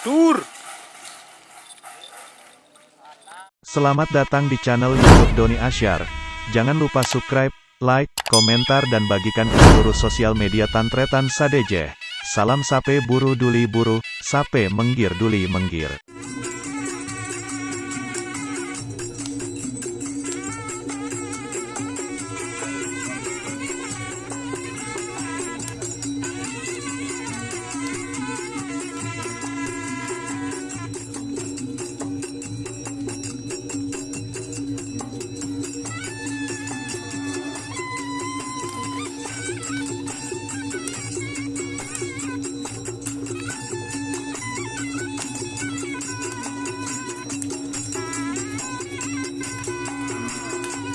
Dur. Selamat datang di channel YouTube Doni Asyar. Jangan lupa subscribe, like, komentar dan bagikan ke seluruh sosial media Tantretan Sadejeh. Salam sape buru duli buru, sape menggir duli menggir.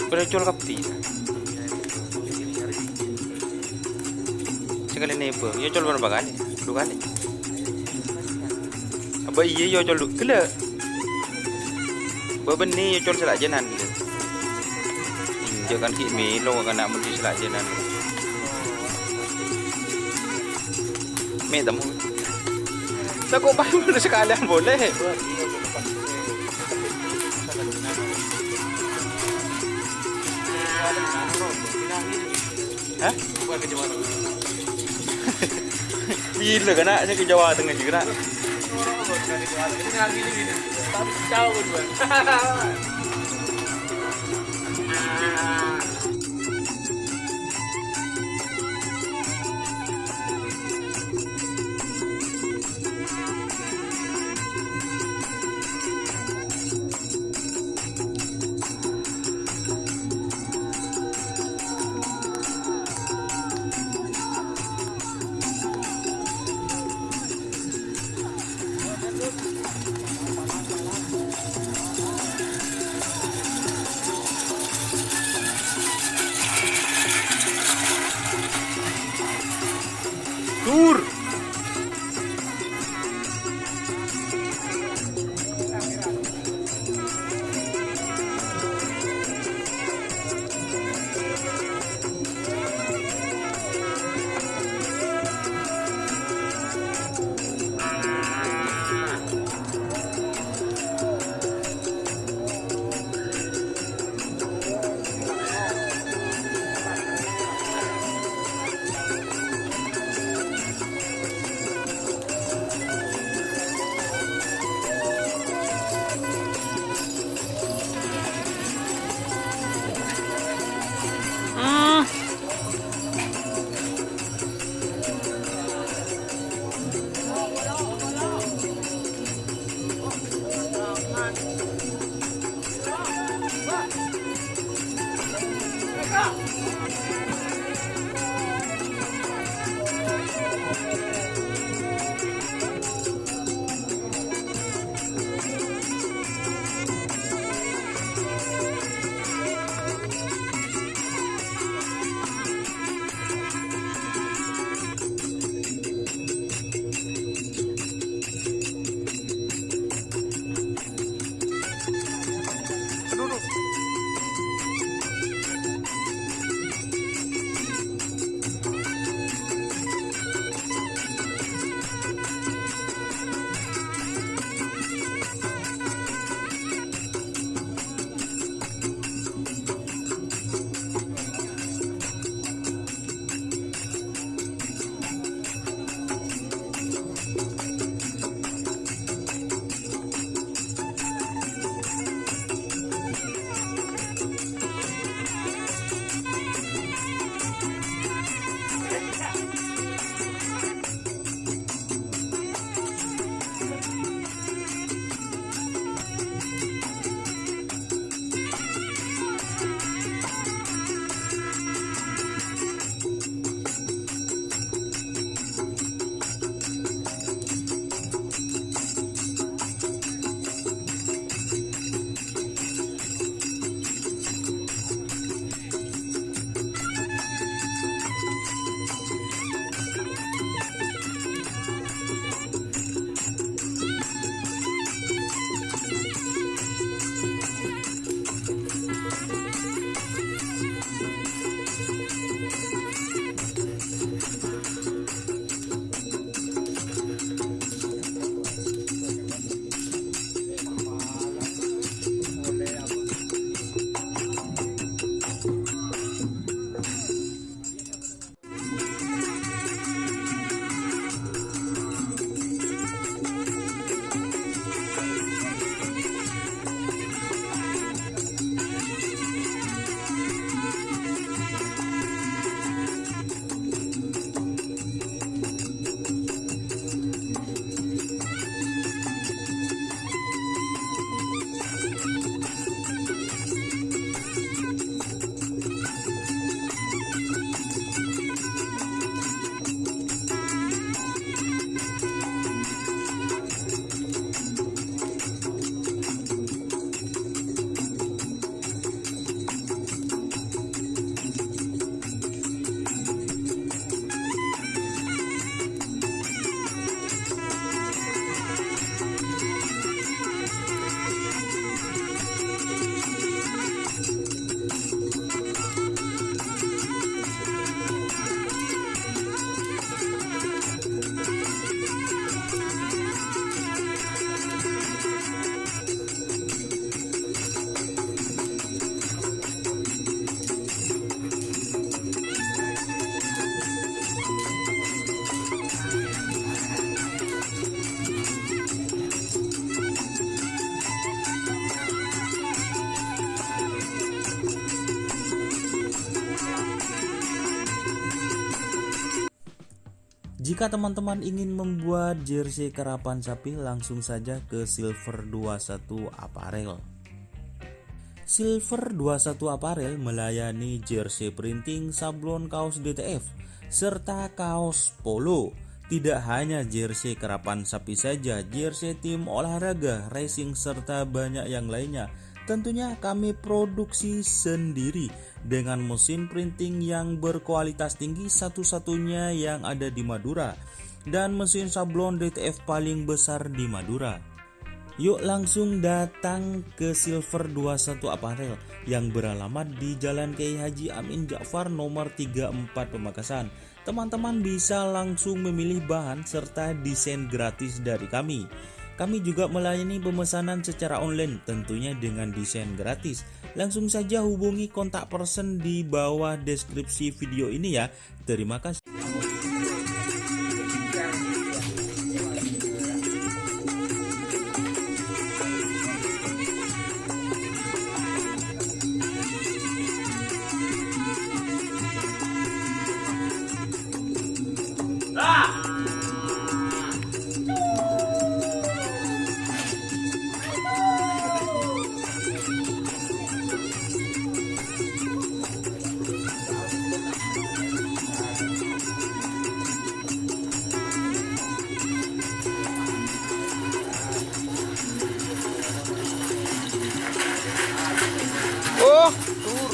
Berecol kapi. Sekali neighbor, yo col berapa kali? 2 kali. Apa iya yo col gila. Babeni yo col selak jenan gila. Jangan ki melo kan nak mesti selak jenan. Me tamu. Tak kok baru sekalian boleh. Hah? Bukan ke Jawa Tengah. Bila kan nak saya ke Jawa Tengah juga nak. Tapi tahu bukan. Dur. Jika teman-teman ingin membuat jersey karapan sapi, langsung saja ke Silver 21 Apparel. Silver 21 Apparel melayani jersey printing, sablon kaos DTF, serta kaos polo. Tidak hanya jersey karapan sapi saja, jersey tim olahraga, racing, serta banyak yang lainnya. Tentunya kami produksi sendiri dengan mesin printing yang berkualitas tinggi, satu-satunya yang ada di Madura, dan mesin sablon DTF paling besar di Madura. Yuk langsung datang ke Silver 21 Apparel yang beralamat di Jalan Kiai Haji Amin Ja'far nomor 34 Pamekasan. Teman-teman bisa langsung memilih bahan serta desain gratis dari kami. Kami juga melayani pemesanan secara online, tentunya dengan desain gratis. Langsung saja hubungi kontak person di bawah deskripsi video ini ya. Terima kasih. Oh, tur.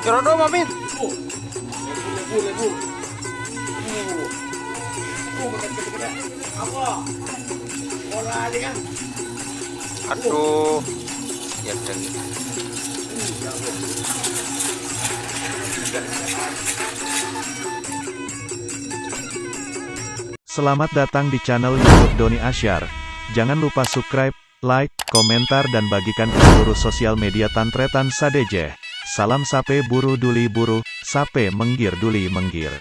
Kerodo mamit. Aduh. Ya jangan. Selamat datang di channel YouTube Doni Asyar. Jangan lupa subscribe, like, komentar dan bagikan ke seluruh sosial media Tantretan Sadejeh. Salam sape buru duli buru, sape menggir duli menggir.